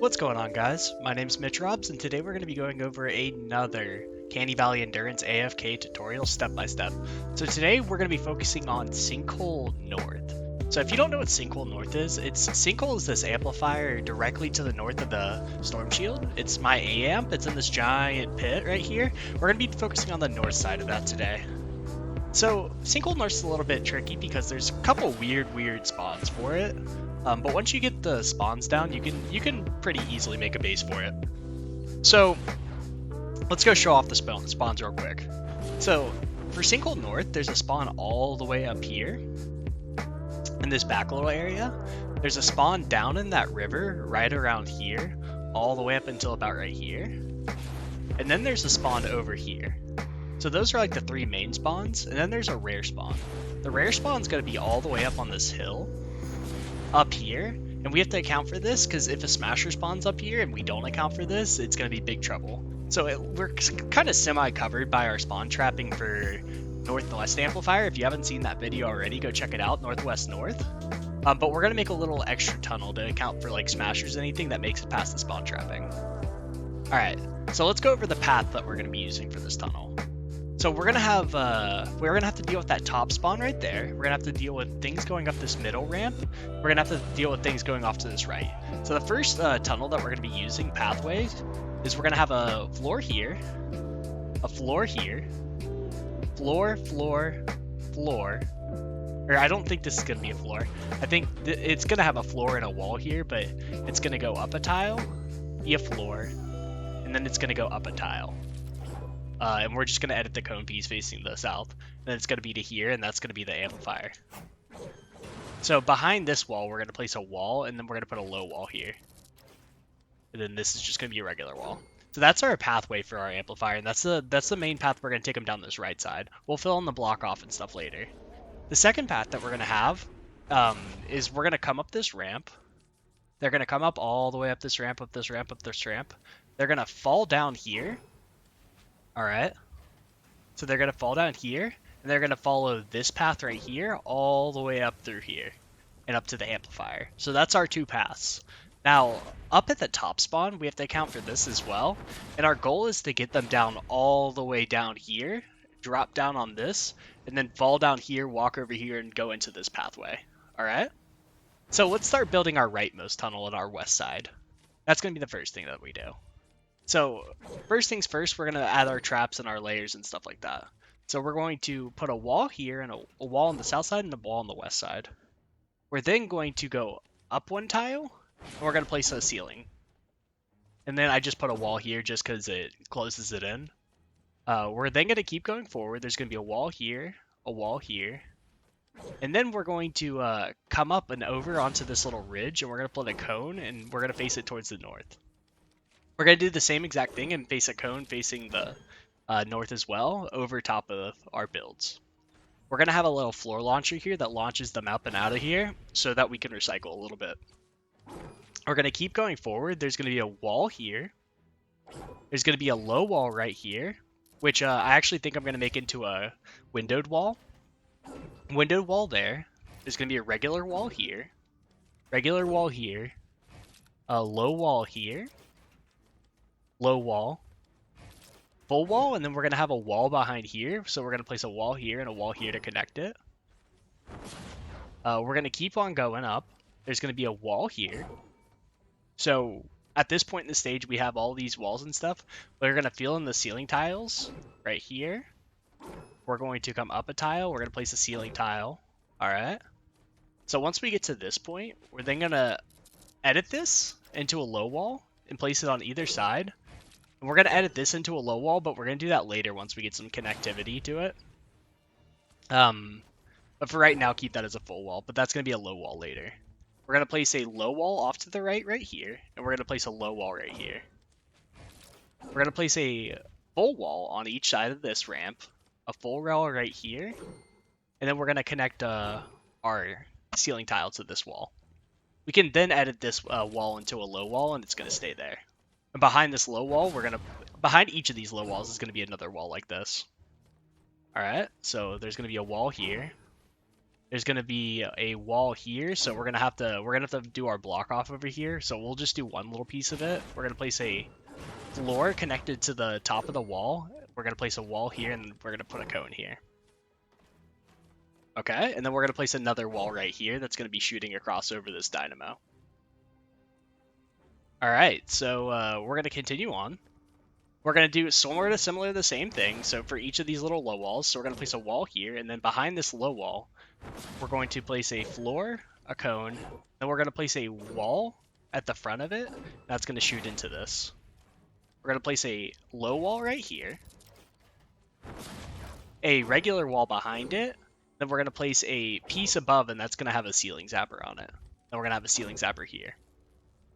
What's going on, guys? My name's Mitch Robs, and today we're going to be going over another Canny Valley Endurance AFK tutorial step by step. So today we're going to be focusing on Sinkhole North. So if you don't know what Sinkhole North is, Sinkhole is this amplifier directly to the north of the storm shield. It's my A amp. It's in this giant pit right here. We're going to be focusing on the north side of that today. So Sinkhole North's a little bit tricky because there's a couple weird spawns for it. But once you get the spawns down, you can pretty easily make a base for it. So let's go show off the spawns real quick. So for Sinkhole North, there's a spawn all the way up here in this back little area. There's a spawn down in that river right around here, all the way up until about right here. And then there's a spawn over here. So those are like the three main spawns, and then there's a rare spawn. The rare spawn's gonna be all the way up on this hill up here, and we have to account for this because if a smasher spawns up here and we don't account for this, it's going to be big trouble. So we're kind of semi-covered by our spawn trapping for Northwest Amplifier. If you haven't seen that video already, go check it out, Northwest North. But we're going to make a little extra tunnel to account for like smashers, anything that makes it past the spawn trapping. Alright, so let's go over the path that we're going to be using for this tunnel. So we're gonna have to deal with that top spawn right there. We're gonna have to deal with things going up this middle ramp. We're gonna have to deal with things going off to this right. So the first tunnel that we're gonna be using, pathways, is we're gonna have a floor here, a floor here, floor. Or I don't think this is gonna be a floor. I think it's gonna have a floor and a wall here, but it's gonna go up a tile, be a floor, and then it's gonna go up a tile. And we're just going to edit the cone piece facing the south. Then it's going to be to here, and that's going to be the amplifier. So behind this wall, we're going to place a wall, and then we're going to put a low wall here. And then this is just going to be a regular wall. So that's our pathway for our amplifier, and that's the main path we're going to take them down this right side. We'll fill in the block off and stuff later. The second path that we're going to have is we're going to come up this ramp. They're going to come up all the way up this ramp, up this ramp, up this ramp. They're going to fall down here. Alright, so they're going to fall down here, and they're going to follow this path right here all the way up through here, and up to the amplifier. So that's our two paths. Now, up at the top spawn, we have to account for this as well, and our goal is to get them down all the way down here, drop down on this, and then fall down here, walk over here, and go into this pathway. Alright? So let's start building our rightmost tunnel on our west side. That's going to be the first thing that we do. So first things first, we're going to add our traps and our layers and stuff like that. So we're going to put a wall here and a wall on the south side and a wall on the west side. We're then going to go up one tile, and we're going to place a ceiling. And then I just put a wall here just because it closes it in. We're then going to keep going forward. There's going to be a wall here, and then we're going to come up and over onto this little ridge, and we're going to put a cone, and we're going to face it towards the north. We're going to do the same exact thing and face a cone facing the north as well over top of our builds. We're going to have a little floor launcher here that launches them up and out of here so that we can recycle a little bit. We're going to keep going forward. There's going to be a wall here. There's going to be a low wall right here, which I actually think I'm going to make into a windowed wall. Windowed wall there. There's going to be a regular wall here. Regular wall here. A low wall here. Low wall, full wall, and then we're going to have a wall behind here. So we're going to place a wall here and a wall here to connect it. We're going to keep on going up. There's going to be a wall here. So at this point in the stage, we have all these walls and stuff. We're going to fill in the ceiling tiles right here. We're going to come up a tile. We're going to place a ceiling tile. All right. So once we get to this point, we're then going to edit this into a low wall and place it on either side. And we're going to edit this into a low wall, but we're going to do that later once we get some connectivity to it. But for right now, keep that as a full wall, but that's going to be a low wall later. We're going to place a low wall off to the right here, and we're going to place a low wall right here. We're going to place a full wall on each side of this ramp, a full wall right here, and then we're going to connect our ceiling tile to this wall. We can then edit this wall into a low wall, and it's going to stay there. And behind this low wall, behind each of these low walls is going to be another wall like this. Alright, so there's going to be a wall here. There's gonna be a wall here, so we're gonna have to do our block off over here. So we'll just do one little piece of it. We're gonna place a floor connected to the top of the wall. We're gonna place a wall here, and we're gonna put a cone here. Okay, and then we're gonna place another wall right here that's gonna be shooting across over this dynamo. All right, so we're gonna continue on. We're going to do similar the same thing. So for each of these little low walls, so we're going to place a wall here, and then behind this low wall, we're going to place a floor, a cone, then we're going to place a wall at the front of it. That's going to shoot into this. We're going to place a low wall right here, a regular wall behind it, then we're going to place a piece above, and that's going to have a ceiling zapper on it. Then we're going to have a ceiling zapper here.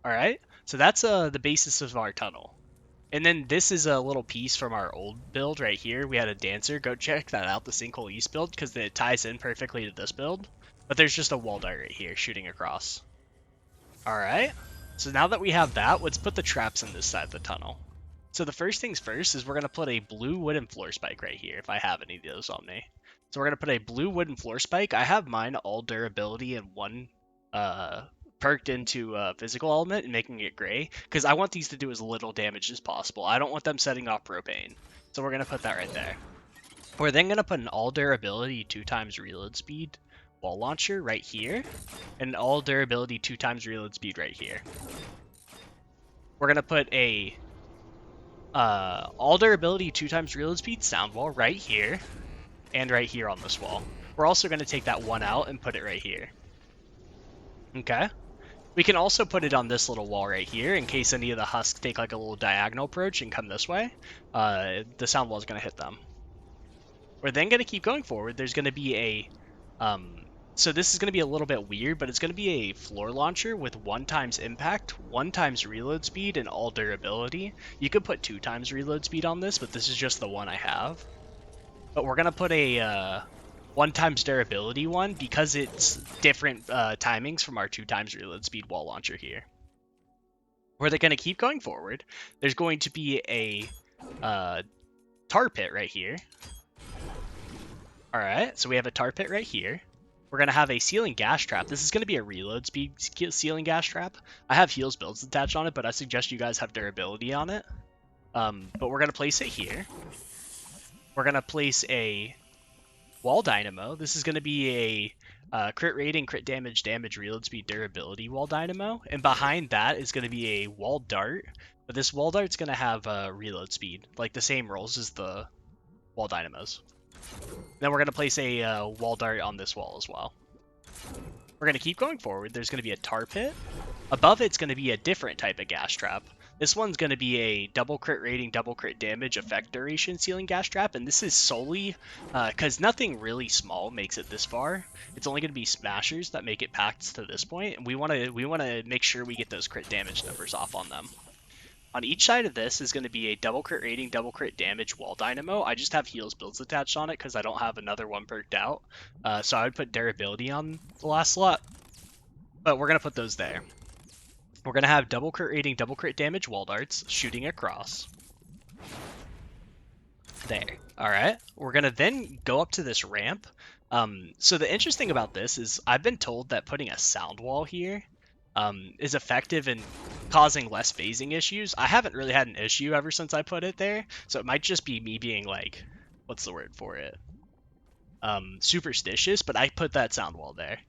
All right, so that's the basis of our tunnel. And then this is a little piece from our old build right here. We had a dancer. Go check that out, the Sinkhole East build, because it ties in perfectly to this build. But there's just a wall dart right here shooting across. Alright, so now that we have that, let's put the traps in this side of the tunnel. So the first things first is we're going to put a blue wooden floor spike right here, if I have any of those on me. So we're going to put a blue wooden floor spike. I have mine all durability and one perked into physical element and making it gray, because I want these to do as little damage as possible. I don't want them setting off propane. So we're going to put that right there. We're then going to put an all durability 2x reload speed wall launcher right here, and all durability 2x reload speed right here. We're going to put a all durability 2x reload speed sound wall right here, and right here on this wall. We're also going to take that one out and put it right here. Okay. We can also put it on this little wall right here in case any of the husks take like a little diagonal approach and come this way. The sound wall is going to hit them. We're then going to keep going forward. There's going to be a... so this is going to be a little bit weird, but it's going to be a floor launcher with 1x impact, 1x reload speed, and all durability. You could put 2x reload speed on this, but this is just the one I have. But we're going to put a... 1x durability one because it's different timings from our 2x reload speed wall launcher here. Where they're going to keep going forward, there's going to be a tar pit right here. Alright, so we have a tar pit right here. We're going to have a ceiling gas trap. This is going to be a reload speed ceiling gas trap. I have heals builds attached on it, but I suggest you guys have durability on it. But we're going to place it here. We're going to place a wall dynamo. This is going to be a crit rating, crit damage, reload speed, durability wall dynamo. And behind that is going to be a wall dart. But this wall dart's going to have reload speed, like the same rolls as the wall dynamos. Then we're going to place a wall dart on this wall as well. We're going to keep going forward. There's going to be a tar pit. Above it's going to be a different type of gas trap. This one's going to be a double crit rating, double crit damage, effect duration ceiling gas trap, and this is solely because nothing really small makes it this far. It's only going to be smashers that make it packed to this point, and we want to make sure we get those crit damage numbers off on them. On each side of this is going to be a double crit rating, double crit damage wall dynamo. I just have heals builds attached on it because I don't have another one perked out, so I would put durability on the last slot, but we're going to put those there. We're going to have double crit rating, double crit damage wall darts shooting across. There. Alright. We're going to then go up to this ramp. So the interesting about this is I've been told that putting a sound wall here is effective in causing less phasing issues. I haven't really had an issue ever since I put it there. So it might just be me being like, what's the word for it? Superstitious, but I put that sound wall there.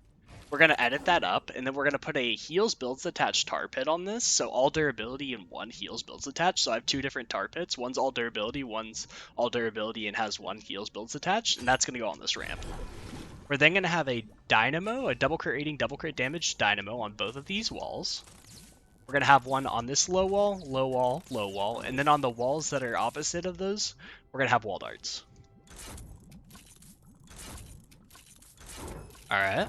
We're going to edit that up, and then we're going to put a heals builds attached tar pit on this. So all durability and one heals builds attached. So I have two different tar pits. One's all durability and has one heals builds attached, and that's going to go on this ramp. We're then going to have a dynamo, a double crit rating, double crit damage dynamo on both of these walls. We're going to have one on this low wall, low wall, low wall, and then on the walls that are opposite of those, we're going to have wall darts. Alright.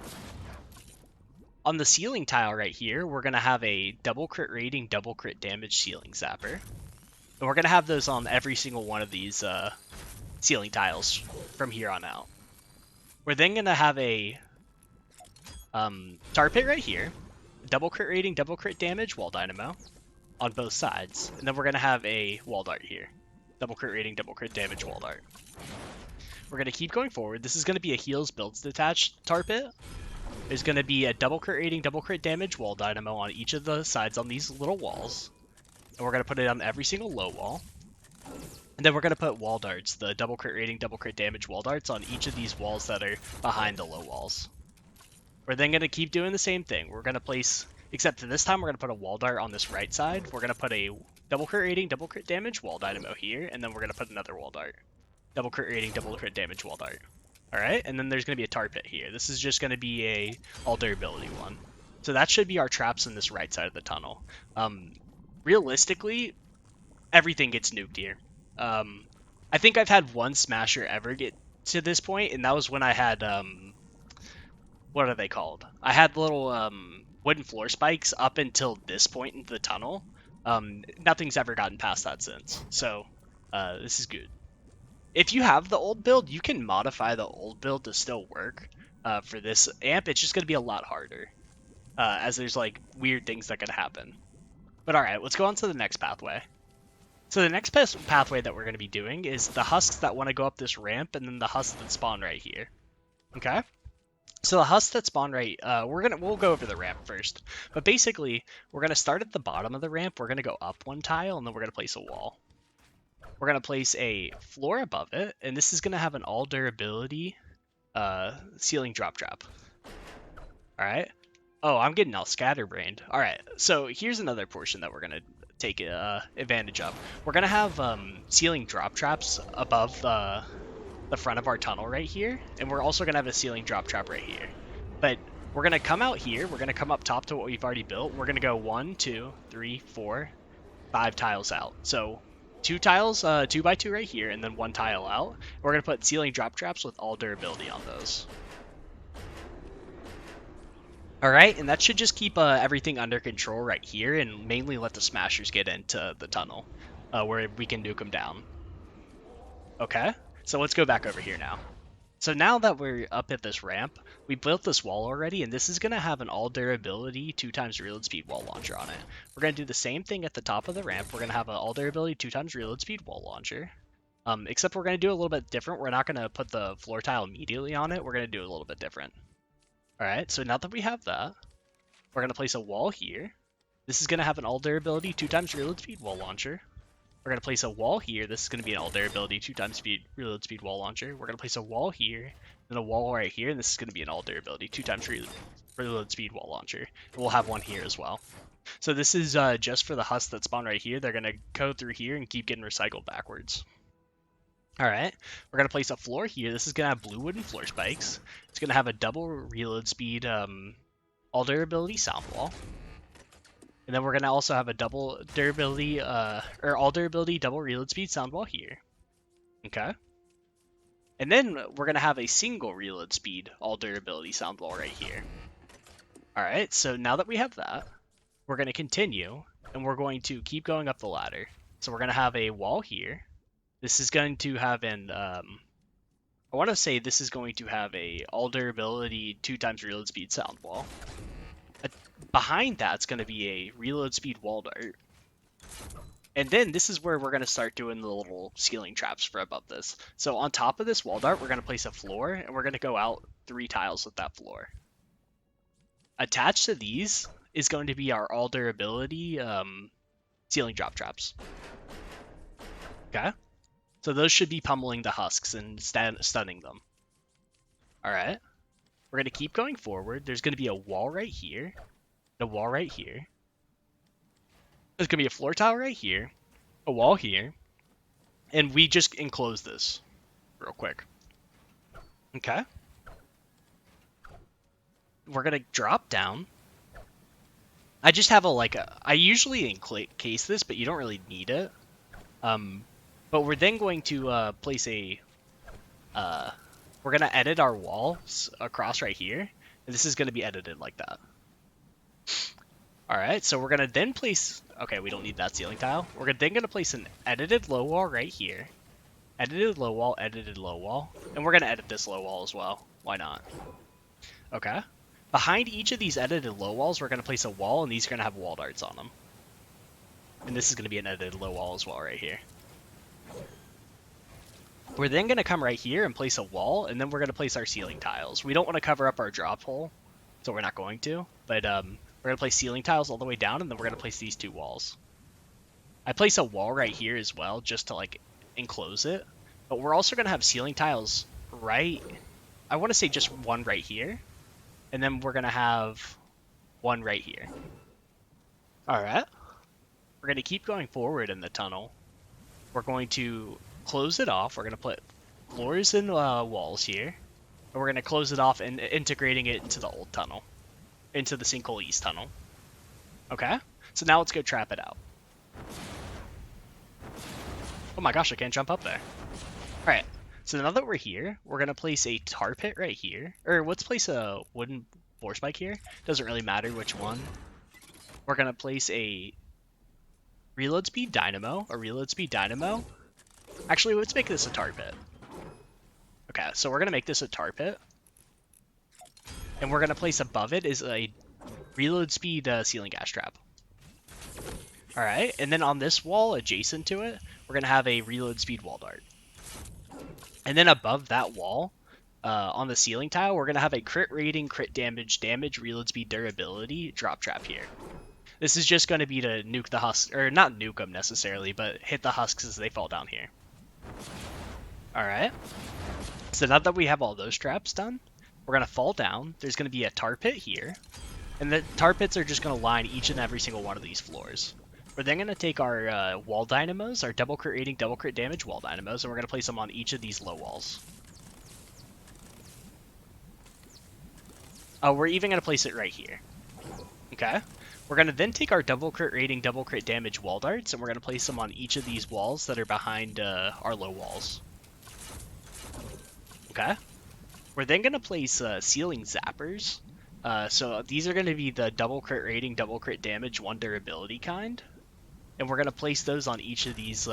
On the ceiling tile right here, we're going to have a double crit rating, double crit damage ceiling zapper. And we're going to have those on every single one of these ceiling tiles from here on out. We're then going to have a tar pit right here, double crit rating, double crit damage wall dynamo on both sides. And then we're going to have a wall dart here, double crit rating, double crit damage wall dart. we're going to keep going forward. This is going to be a heals builds detached tar pit. There's going to be a double crit rating, double crit damage wall dynamo on each of the sides on these little walls. And we're going to put it on every single low wall. And then we're going to put wall darts, the double crit rating, double crit damage wall darts on each of these walls that are behind the low walls. We're then going to keep doing the same thing. We're going to place, except for this time, we're going to put a wall dart on this right side. We're going to put a double crit rating, double crit damage wall dynamo here, and then we're going to put another wall dart. Double crit rating, double crit damage wall dart. Alright, and then there's going to be a tar pit here. This is just going to be a all durability one. So that should be our traps in this right side of the tunnel. Realistically, everything gets nuked here. I think I've had one smasher ever get to this point, and that was when I had, what are they called? I had little wooden floor spikes up until this point in the tunnel. Nothing's ever gotten past that since, so this is good. If you have the old build, you can modify the old build to still work for this amp. It's just going to be a lot harder, as there's like weird things that could happen. But alright, let's go on to the next pathway. So the next pathway that we're going to be doing is the husks that want to go up this ramp, and then the husks that spawn right here. Okay? So the husks that spawn right, we'll go over the ramp first. But basically, we're going to start at the bottom of the ramp, we're going to go up one tile, and then we're going to place a wall. We're going to place a floor above it, and this is going to have an all durability ceiling drop trap. Alright? Oh, I'm getting all scatterbrained. Alright, so here's another portion that we're going to take advantage of. We're going to have ceiling drop traps above the front of our tunnel right here, and we're also going to have a ceiling drop trap right here. But we're going to come out here, we're going to come up top to what we've already built. We're going to go 1, 2, 3, 4, 5 tiles out. So 2 tiles, 2 by 2 right here, and then 1 tile out. We're going to put ceiling drop traps with all durability on those. Alright, and that should just keep everything under control right here, and mainly let the smashers get into the tunnel, where we can nuke them down. Okay, so let's go back over here now. So now that we're up at this ramp, we built this wall already, and this is going to have an all durability 2x reload speed wall launcher on it. We're going to do the same thing at the top of the ramp. We're going to have an all durability 2x reload speed wall launcher. Except we're going to do a little bit different. We're not going to put the floor tile immediately on it. We're going to do it a little bit different. Alright, so now that we have that, we're going to place a wall here. This is going to have an all durability 2x reload speed wall launcher. We're going to place a wall here. This is going to be an all durability 2x reload speed wall launcher. We're going to place a wall here, then a wall right here, and this is going to be an all durability 2x reload speed wall launcher. And we'll have one here as well. So this is just for the husks that spawn right here. They're going to go through here and keep getting recycled backwards. Alright, we're going to place a floor here. This is going to have blue wooden floor spikes. It's going to have a double reload speed all durability sound wall. And then we're going to also have a double durability, or all durability double reload speed sound wall here. Okay. And then we're going to have a single reload speed all durability sound wall right here. Alright, so now that we have that, we're going to continue, and we're going to keep going up the ladder. So we're going to have a wall here. This is going to have an, I want to say this is going to have a all durability 2x reload speed sound wall. Behind that's going to be a reload speed wall dart. And then this is where we're going to start doing the little ceiling traps for above this. So on top of this wall dart, we're going to place a floor, and we're going to go out 3 tiles with that floor. Attached to these is going to be our all durability ceiling drop traps. Okay? So those should be pummeling the husks and stunning them. Alright. We're going to keep going forward. There's going to be a wall right here. A wall right here. There's going to be a floor tile right here. A wall here. And we just enclose this real quick. Okay. We're going to drop down. I just have I usually encase this, but you don't really need it. But we're then going to place a, we're going to edit our walls across right here. And this is going to be edited like that. Alright, so we're going to then place, okay, we don't need that ceiling tile. We're then going to place an edited low wall right here. Edited low wall, and we're going to edit this low wall as well. Why not? Okay. Behind each of these edited low walls, we're going to place a wall, and these are going to have wall darts on them. And this is going to be an edited low wall as well right here. We're then going to come right here and place a wall, and then we're going to place our ceiling tiles. We don't want to cover up our drop hole, so we're not going to. But we're going to place ceiling tiles all the way down, and then we're going to place these 2 walls. I place a wall right here as well, just to like enclose it. But we're also going to have ceiling tiles right, I want to say just 1 right here. And then we're going to have 1 right here. All right. We're going to keep going forward in the tunnel. We're going to close it off. We're going to put floors and walls here. And we're going to close it off and integrating it into the old tunnel. Into the Sinkhole East tunnel. Okay? So now let's go trap it out. Oh my gosh, I can't jump up there. Alright, so now that we're here, we're going to place a tar pit right here. Or let's place a wooden force spike here. Doesn't really matter which one. We're going to place a reload speed dynamo. Actually, let's make this a tar pit. Okay, so we're going to make this a tar pit. And we're going to place above it is a reload speed ceiling gas trap. Alright, and then on this wall adjacent to it, we're going to have a reload speed wall dart. And then above that wall, on the ceiling tile, we're going to have a crit rating, crit damage, reload speed, durability drop trap here. This is just going to be to nuke the husks, or not nuke them necessarily, but hit the husks as they fall down here. Alright. So now that we have all those traps done, we're going to fall down. There's going to be a tar pit here. And the tar pits are just going to line each and every single one of these floors. We're then going to take our wall dynamos, our double crit rating, double crit damage wall dynamos, and we're going to place them on each of these low walls. Oh, we're even going to place it right here. Okay. We're going to then take our double crit rating, double crit damage wall darts, and we're going to place them on each of these walls that are behind our low walls. Okay. We're then going to place ceiling zappers. So these are going to be the double crit rating, double crit damage, 1 durability kind. And we're going to place those on each of these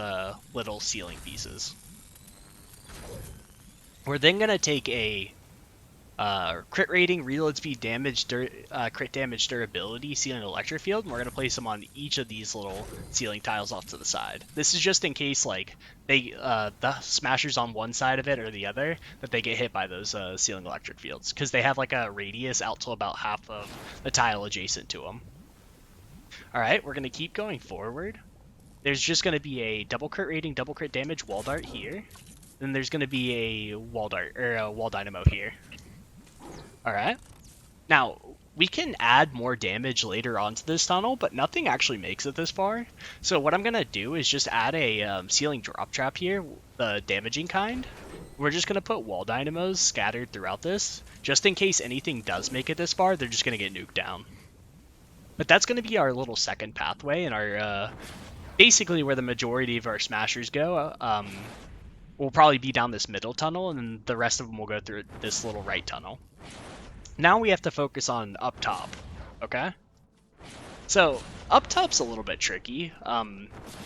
little ceiling pieces. We're then going to take a crit rating, reload speed, damage, crit damage, durability, ceiling electric field, and we're going to place them on each of these little ceiling tiles off to the side. This is just in case like they the smashers on one side of it or the other, that they get hit by those ceiling electric fields, because they have like a radius out to about half of the tile adjacent to them. Alright, we're going to keep going forward. There's just going to be a double crit rating, double crit damage wall dart here. Then there's going to be a wall dart, or a wall dynamo here. Alright. Now, we can add more damage later onto this tunnel, but nothing actually makes it this far. So what I'm going to do is just add a ceiling drop trap here, the damaging kind. We're just going to put wall dynamos scattered throughout this. Just in case anything does make it this far, they're just going to get nuked down. But that's going to be our little second pathway, and our basically where the majority of our smashers go. Will probably be down this middle tunnel, and then the rest of them will go through this little right tunnel. Now we have to focus on up top, okay? So, up top's a little bit tricky,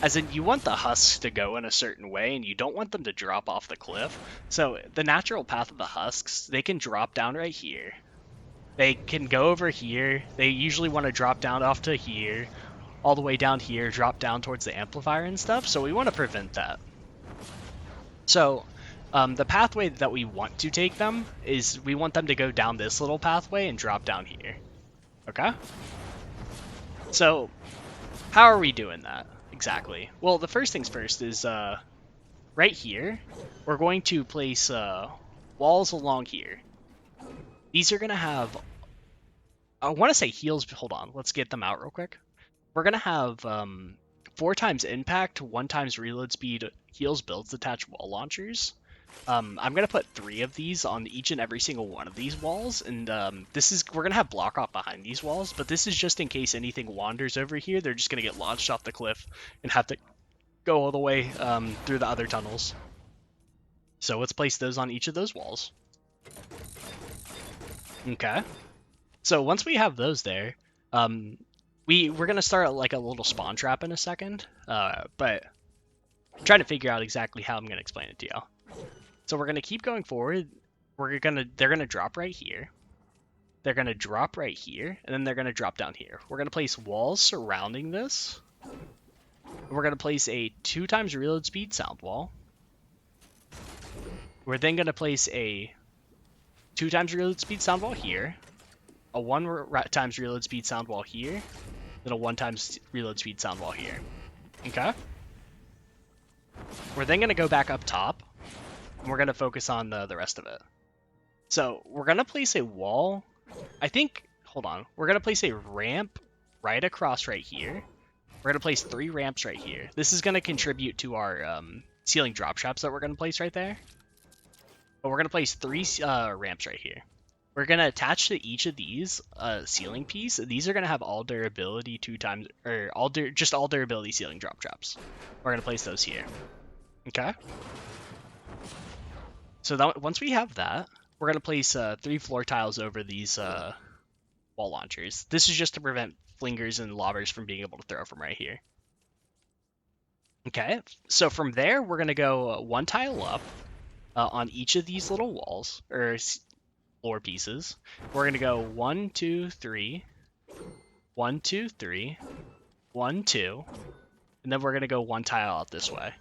as in you want the husks to go in a certain way, and you don't want them to drop off the cliff. So, the natural path of the husks, they can drop down right here. They can go over here. They usually want to drop down off to here, all the way down here, drop down towards the amplifier and stuff, so we want to prevent that. So, the pathway that we want to take them is we want them to go down this little pathway and drop down here. Okay? So, how are we doing that exactly? Well, the first things first is right here, we're going to place walls along here. These are going to have, I want to say heals, but hold on, let's get them out real quick. We're going to have 4 times impact, 1 times reload speed, heals, builds, attached wall launchers. I'm going to put 3 of these on each and every single one of these walls, and we're going to have block off behind these walls, but this is just in case anything wanders over here, they're just going to get launched off the cliff and have to go all the way through the other tunnels. So let's place those on each of those walls. Okay. So once we have those there, we're going to start like a little spawn trap in a second, but I'm trying to figure out exactly how I'm going to explain it to y'all. So we're going to keep going forward. They're going to drop right here. They're going to drop right here, and then they're going to drop down here. We're going to place walls surrounding this. We're going to place a 2 times reload speed sound wall. We're then going to place a 2 times reload speed sound wall here, a 1 times reload speed sound wall here, then a 1 times reload speed sound wall here. Okay? We're then going to go back up top, and we're going to focus on the rest of it. So we're going to place a wall, hold on, we're going to place a ramp right across right here. We're going to place 3 ramps right here. This is going to contribute to our ceiling drop traps that we're going to place right there. But we're going to place 3 ramps right here. We're going to attach to each of these ceiling piece. These are going to have all durability 2 times, or all durability ceiling drop traps. We're going to place those here. Okay? So that, once we have that, we're going to place 3 floor tiles over these wall launchers. This is just to prevent flingers and lobbers from being able to throw from right here. Okay, so from there, we're going to go 1 tile up on each of these little walls, or floor pieces. We're going to go 1, 2, 3, 1, 2, 3, 1, 2, and then we're going to go 1 tile out this way.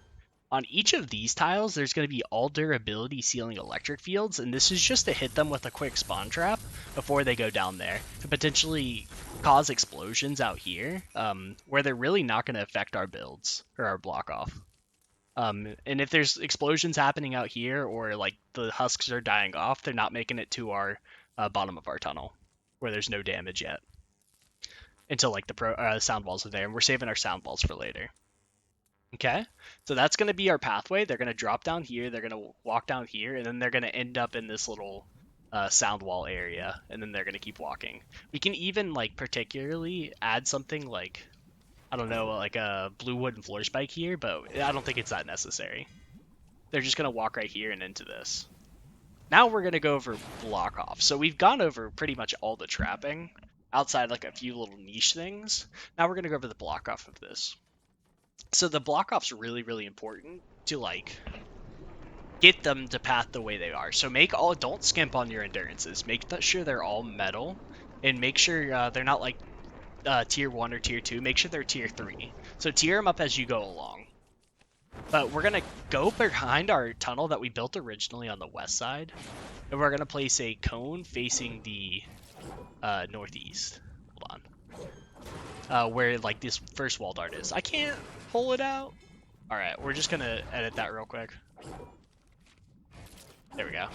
On each of these tiles, there's going to be all durability ceiling electric fields, and this is just to hit them with a quick spawn trap before they go down there to potentially cause explosions out here, where they're really not going to affect our builds or our block off. And if there's explosions happening out here, or like the husks are dying off, they're not making it to our bottom of our tunnel, where there's no damage yet, until like the sound walls are there, and we're saving our sound walls for later. Okay, so that's going to be our pathway. They're going to drop down here, they're going to walk down here, and then they're going to end up in this little sound wall area, and then they're going to keep walking. We can even like particularly add something like, I don't know, like a blue wooden floor spike here, but I don't think it's that necessary. They're just going to walk right here and into this. Now we're going to go over block off. So we've gone over pretty much all the trapping, outside like a few little niche things. Now we're going to go over the block off of this. So the block off's really, really important to like get them to path the way they are. So don't skimp on your endurances. Make sure they're all metal, and make sure they're not like tier 1 or tier 2. Make sure they're tier 3. So tier them up as you go along. But we're gonna go behind our tunnel that we built originally on the west side, and we're gonna place a cone facing the northeast. Hold on. Where like this first wall dart is. I can't pull it out. All right, we're just gonna edit that real quick. There we go.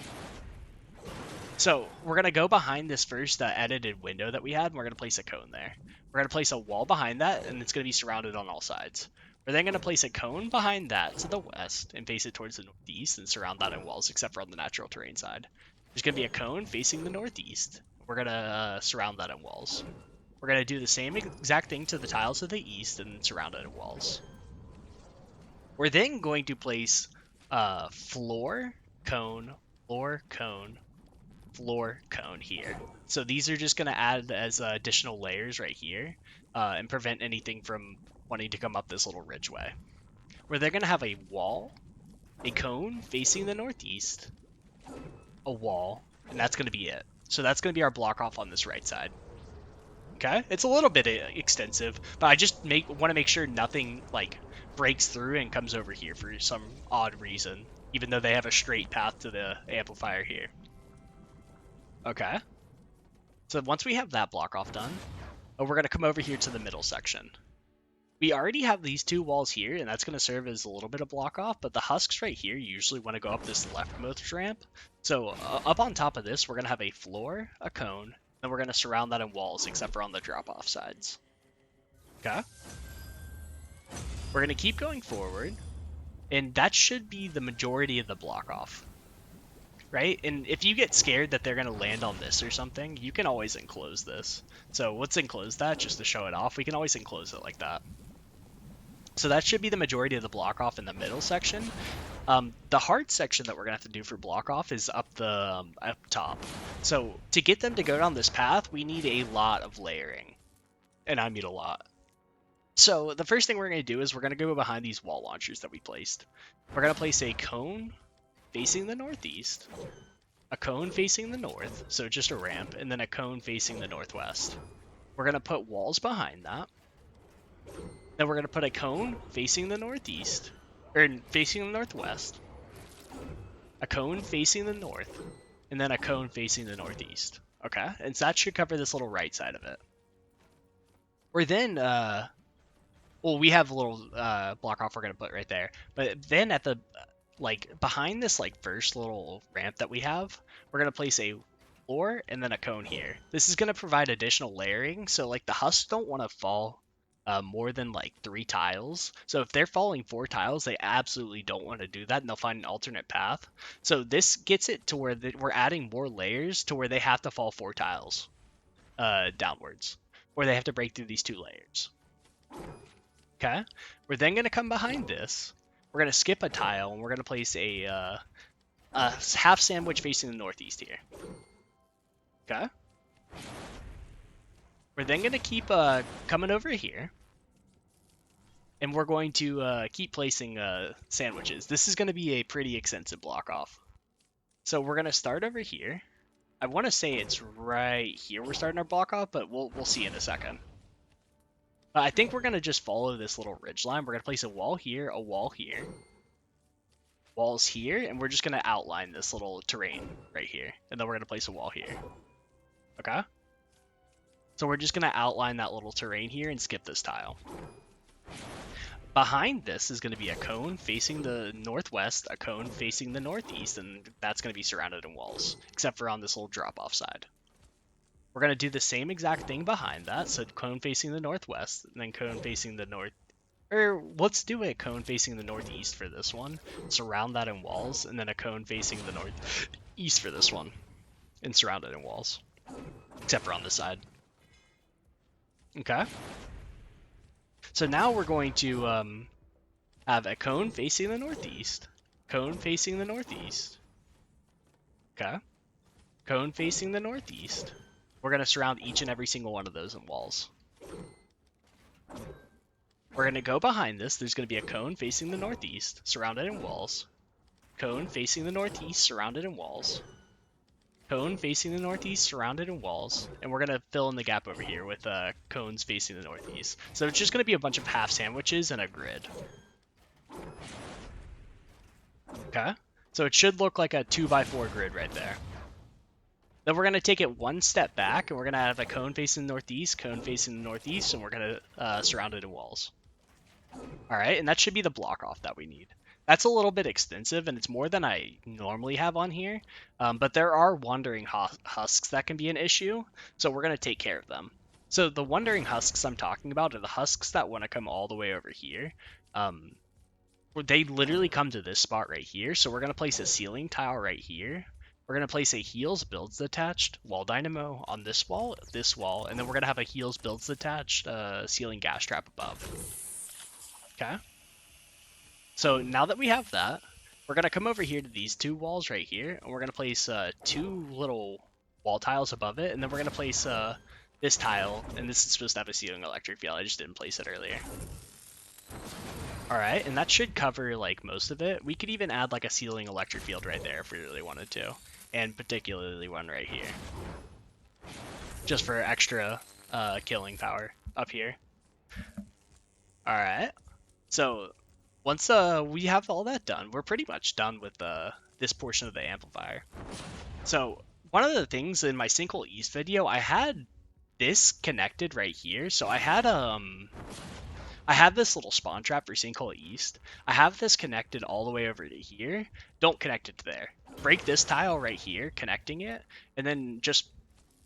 So we're gonna go behind this first edited window that we had, and we're gonna place a cone there. We're gonna place a wall behind that, and it's gonna be surrounded on all sides. We're then gonna place a cone behind that to the west and face it towards the northeast and surround that in walls, except for on the natural terrain side. There's gonna be a cone facing the northeast. We're gonna surround that in walls. We're going to do the same exact thing to the tiles to the east and surround it in walls. We're then going to place floor, cone, floor, cone, floor, cone here. So these are just going to add as additional layers right here and prevent anything from wanting to come up this little ridgeway. We're then going to have a wall, a cone facing the northeast, a wall, and that's going to be it. So that's going to be our block off on this right side. Okay, it's a little bit extensive, but I just want to make sure nothing like breaks through and comes over here for some odd reason, even though they have a straight path to the amplifier here. Okay, so once we have that block off done, we're going to come over here to the middle section. We already have these 2 walls here, and that's going to serve as a little bit of block off, but the husks right here usually want to go up this leftmost ramp. So up on top of this, we're going to have a floor, a cone, then we're going to surround that in walls, except for on the drop-off sides. Okay. We're going to keep going forward, and that should be the majority of the block off. Right? And if you get scared that they're going to land on this or something, you can always enclose this. So let's enclose that just to show it off. We can always enclose it like that. So that should be the majority of the block off in the middle section. The hard section that we're gonna have to do for block off is up top. So to get them to go down this path, we need a lot of layering, and I mean a lot. So the first thing we're gonna do is we're gonna go behind these wall launchers that we placed. We're gonna place a cone facing the northeast, a cone facing the north, so just a ramp, and then a cone facing the northwest. We're gonna put walls behind that. Then we're going to put a cone facing the northeast, or facing the northwest, a cone facing the north, and then a cone facing the northeast. Okay, and so that should cover this little right side of it. Or then, well, we have a little block off we're gonna put right there. But then at the like behind this like first little ramp that we have, we're gonna place a floor and then a cone here. This is gonna provide additional layering, so like the husks don't want to fall more than like 3 tiles. So if they're falling 4 tiles, they absolutely don't want to do that, and they'll find an alternate path. So this gets it to where we're adding more layers to where they have to fall 4 tiles downwards, or they have to break through these 2 layers. Okay, we're then going to come behind this. We're going to skip a tile, and we're going to place a half sandwich facing the northeast here. Okay. We're then going to keep coming over here, and we're going to keep placing sandwiches. This is going to be a pretty extensive block off. So we're going to start over here. I want to say it's right here we're starting our block off, but we'll see in a second. I think we're going to just follow this little ridge line. We're going to place a wall here, walls here, and we're just going to outline this little terrain right here. And then we're going to place a wall here. Okay? So we're just going to outline that little terrain here and skip this tile. Behind this is going to be a cone facing the northwest, a cone facing the northeast, and that's going to be surrounded in walls, except for on this little drop-off side. We're going to do the same exact thing behind that, so cone facing the northwest, and then cone facing the north... Or let's do a cone facing the northeast for this one, surround that in walls, and then a cone facing the northeast for this one, and surround it in walls, except for on this side. Okay? So now we're going to have a cone facing the northeast, cone facing the northeast. Okay? Cone facing the northeast. We're going to surround each and every single one of those in walls. We're going to go behind this. There's going to be a cone facing the northeast, surrounded in walls. Cone facing the northeast, surrounded in walls. Cone facing the northeast, surrounded in walls. And we're going to fill in the gap over here with cones facing the northeast. So it's just going to be a bunch of half sandwiches and a grid. Okay? So it should look like a 2x4 grid right there. Then we're going to take it one step back, and we're going to have a cone facing the northeast, cone facing the northeast, and we're going to surround it in walls. Alright, and that should be the block off that we need. That's a little bit extensive, and it's more than I normally have on here, but there are wandering husks that can be an issue, so we're going to take care of them. So the wandering husks I'm talking about are the husks that want to come all the way over here. They literally come to this spot right here, so we're going to place a ceiling tile right here. We're going to place a heels builds attached wall dynamo on this wall, and then we're going to have a heels builds attached ceiling gas trap above. Okay? So now that we have that, we're going to come over here to these 2 walls right here, and we're going to place 2 little wall tiles above it, and then we're going to place this tile, and this is supposed to have a ceiling electric field. I just didn't place it earlier. Alright, and that should cover like most of it. We could even add like a ceiling electric field right there if we really wanted to. And particularly one right here. Just for extra killing power up here. Alright. So once we have all that done, we're pretty much done with this portion of the amplifier. So one of the things in my Sinkhole East video, I had this connected right here. So I had this little spawn trap for Sinkhole East. I have this connected all the way over to here. Don't connect it to there. Break this tile right here, connecting it, and then just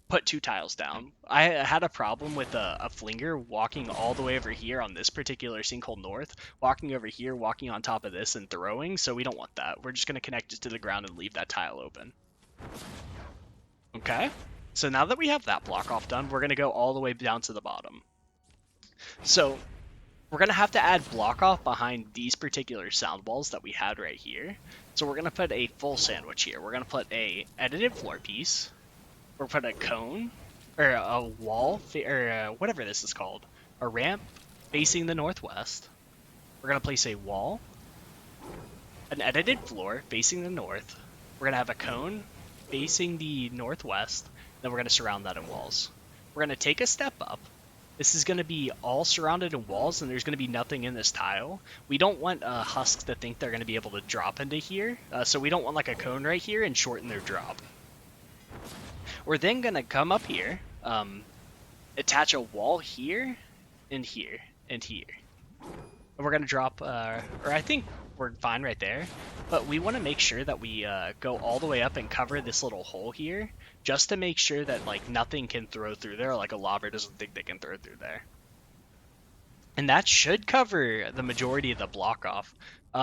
put 2 tiles down. I had a problem with a flinger walking all the way over here on this particular Sinkhole North, walking over here, walking on top of this, and throwing, so we don't want that. We're just going to connect it to the ground and leave that tile open. Okay? So now that we have that block off done, we're going to go all the way down to the bottom. So we're going to have to add block off behind these particular sound walls that we had right here. So we're going to put a full sandwich here. We're going to put a edited floor piece. We're going to put a cone, or a wall, or whatever this is called. A ramp facing the northwest. We're going to place a wall. An edited floor facing the north. We're going to have a cone facing the northwest. Then we're going to surround that in walls. We're going to take a step up. This is going to be all surrounded in walls, and there's going to be nothing in this tile. We don't want husks to think they're going to be able to drop into here, so we don't want like a cone right here and shorten their drop. We're then going to come up here, attach a wall here, and here, and here. And we're going to drop, or I think we're fine right there, but we want to make sure that we go all the way up and cover this little hole here, just to make sure that like nothing can throw through there, like a lobber doesn't think they can throw through there. And that should cover the majority of the block off.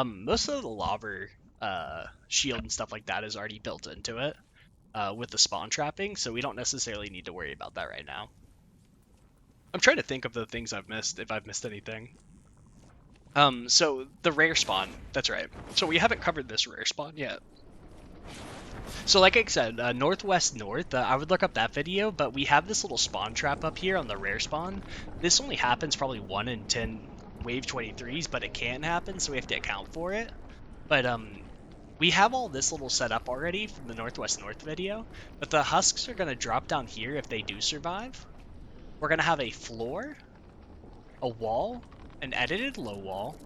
Most of the lobber shield and stuff like that is already built into it with the spawn trapping, so we don't necessarily need to worry about that right now. I'm trying to think of the things I've missed, if I've missed anything. So the rare spawn, that's right. So we haven't covered this rare spawn yet. So like I said, northwest north, I would look up that video, but we have this little spawn trap up here on the rare spawn. This only happens probably 1 in 10 wave 23s, but it can happen, so we have to account for it. But we have all this little set up already from the northwest north video, but the husks are going to drop down here if they do survive. We're going to have a floor, a wall, an edited low wall,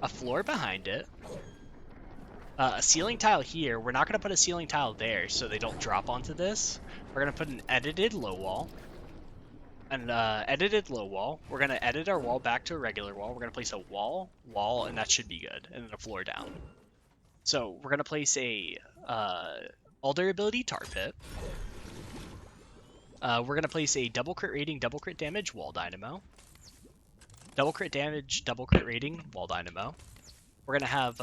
a floor behind it, a ceiling tile here. We're not going to put a ceiling tile there so they don't drop onto this. We're going to put an edited low wall. We're going to edit our wall back to a regular wall. We're going to place a wall, and that should be good, and then a floor down. So we're going to place a all durability tar pit. We're going to place a double crit rating, double crit damage wall dynamo. Double crit damage, double crit rating, wall dynamo. We're going to have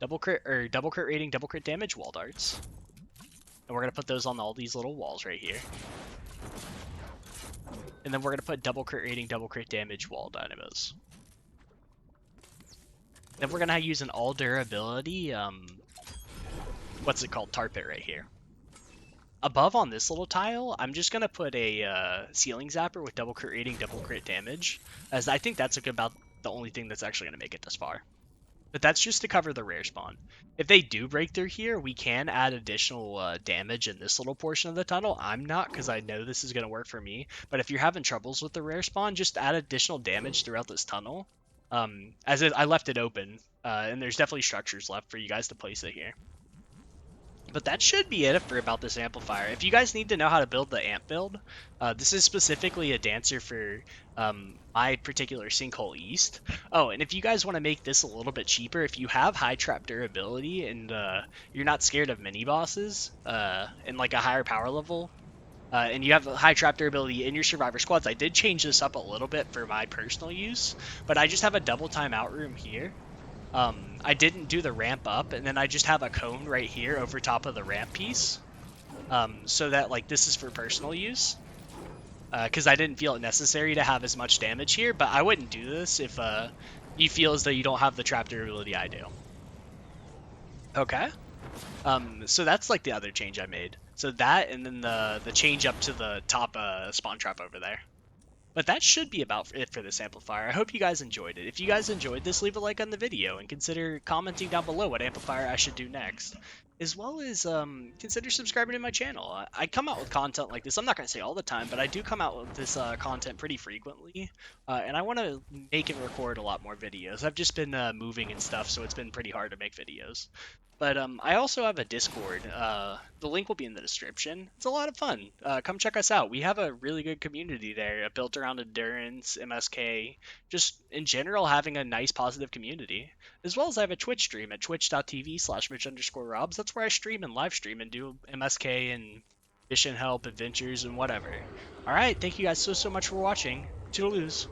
double crit rating, double crit damage wall darts. And we're going to put those on all these little walls right here. And then we're going to put double crit rating, double crit damage wall dynamos. Then we're going to use an all durability, what's it called, tar pit right here. Above on this little tile, I'm just going to put a ceiling zapper with double crit rating, double crit damage, as I think that's about the only thing that's actually going to make it this far. But that's just to cover the rare spawn. If they do break through here, we can add additional damage in this little portion of the tunnel. I'm not, because I know this is going to work for me. But if you're having troubles with the rare spawn, just add additional damage throughout this tunnel. I left it open, and there's definitely structures left for you guys to place it here. But that should be it for about this amplifier. If you guys need to know how to build the amp build, this is specifically a dancer for my particular Sinkhole East. Oh, and if you guys want to make this a little bit cheaper, if you have high trap durability and you're not scared of mini bosses and like a higher power level, and you have high trap durability in your survivor squads, I did change this up a little bit for my personal use, but I just have a double timeout room here. I didn't do the ramp up, and then I just have a cone right here over top of the ramp piece, so that like this is for personal use, because I didn't feel it necessary to have as much damage here. But I wouldn't do this if you feel as though you don't have the trap durability I do. Okay, so that's like the other change I made. So that, and then the change up to the top spawn trap over there. But that should be about it for this amplifier. I hope you guys enjoyed it. If you guys enjoyed this, leave a like on the video and consider commenting down below what amplifier I should do next. As well as consider subscribing to my channel. I come out with content like this. I'm not going to say all the time, but I do come out with this content pretty frequently. And I want to make and record a lot more videos. I've just been moving and stuff, so it's been pretty hard to make videos. But I also have a Discord. The link will be in the description. It's a lot of fun. Come check us out. We have a really good community there built around endurance, MSK, just in general having a nice positive community. As well as I have a Twitch stream at twitch.tv/Mitch_Robs. That's where I stream and live stream and do MSK and mission help, adventures, and whatever. Alright, thank you guys so much for watching. Toodaloos.